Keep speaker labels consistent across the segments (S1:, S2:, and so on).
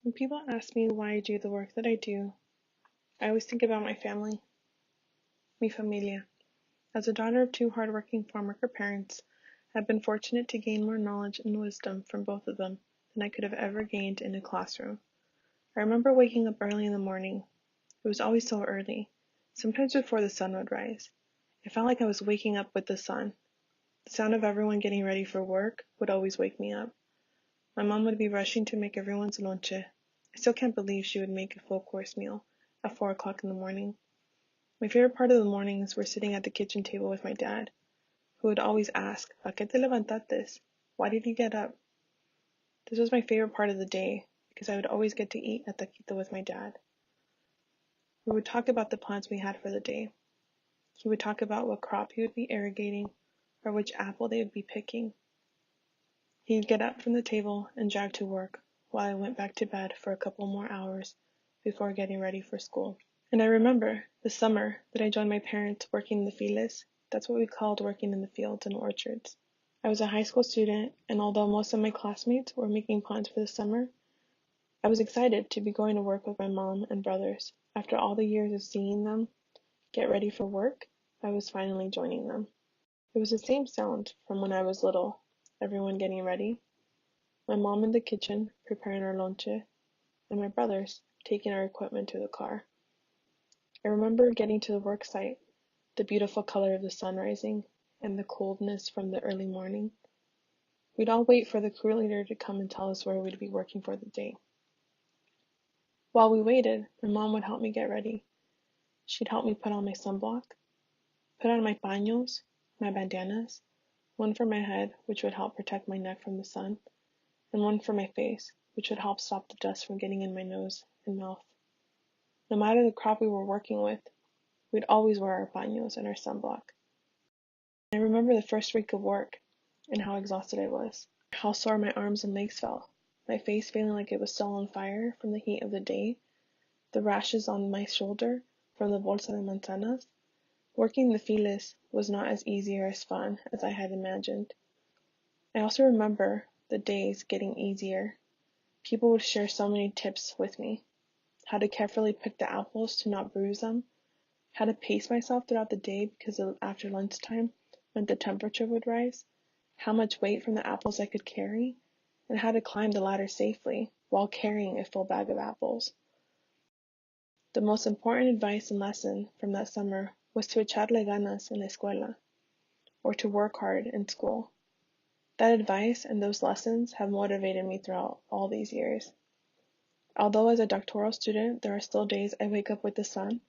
S1: When people ask me why I do the work that I do, I always think about my family, mi familia. As a daughter of two hardworking farmworker parents, I've been fortunate to gain more knowledge and wisdom from both of them than I could have ever gained in a classroom. I remember waking up early in the morning. It was always so early, sometimes before the sun would rise. It felt like I was waking up with the sun. The sound of everyone getting ready for work would always wake me up. My mom would be rushing to make everyone's lonche. I still can't believe she would make a full course meal at 4 o'clock in the morning. My favorite part of the mornings were sitting at the kitchen table with my dad, who would always ask, ¿Pa qué te levantaste? Why did you get up? This was my favorite part of the day because I would always get to eat at taquito with my dad. We would talk about the plans we had for the day. He would talk about what crop he would be irrigating or which apple they would be picking. He'd get up from the table and drive to work while I went back to bed for a couple more hours before getting ready for school. And I remember the summer that I joined my parents working in the files. That's what we called working in the fields and orchards. I was a high school student, and although most of my classmates were making plans for the summer, I was excited to be going to work with my mom and brothers. After all the years of seeing them get ready for work, I was finally joining them. It was the same sound from when I was little, everyone getting ready, my mom in the kitchen preparing our lonche, and my brothers taking our equipment to the car. I remember getting to the work site, the beautiful color of the sun rising, and the coldness from the early morning. We'd all wait for the crew leader to come and tell us where we'd be working for the day. While we waited, my mom would help me get ready. She'd help me put on my sunblock, put on my paños, my bandanas, one for my head, which would help protect my neck from the sun, and one for my face, which would help stop the dust from getting in my nose and mouth. No matter the crop we were working with, we'd always wear our paños and our sunblock. I remember the first week of work and how exhausted I was, how sore my arms and legs felt, my face feeling like it was still on fire from the heat of the day, the rashes on my shoulder from the bolsa de manzanas. Working the files was not as easy or as fun as I had imagined. I also remember the days getting easier. People would share so many tips with me. How to carefully pick the apples to not bruise them, how to pace myself throughout the day because after lunchtime when the temperature would rise, how much weight from the apples I could carry, and how to climb the ladder safely while carrying a full bag of apples. The most important advice and lesson from that summer was to echarle ganas en la escuela, or to work hard in school. That advice and those lessons have motivated me throughout all these years. Although as a doctoral student there are still days I wake up with the sun,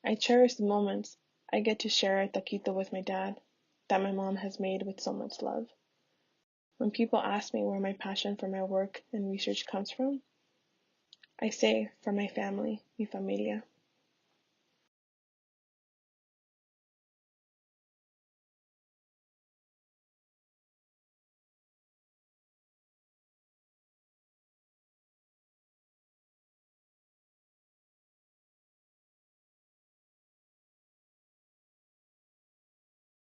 S1: I cherish the moments I get to share a taquito with my dad that my mom has made with so much love. When people ask me where my passion for my work and research comes from, I say from my family, mi familia.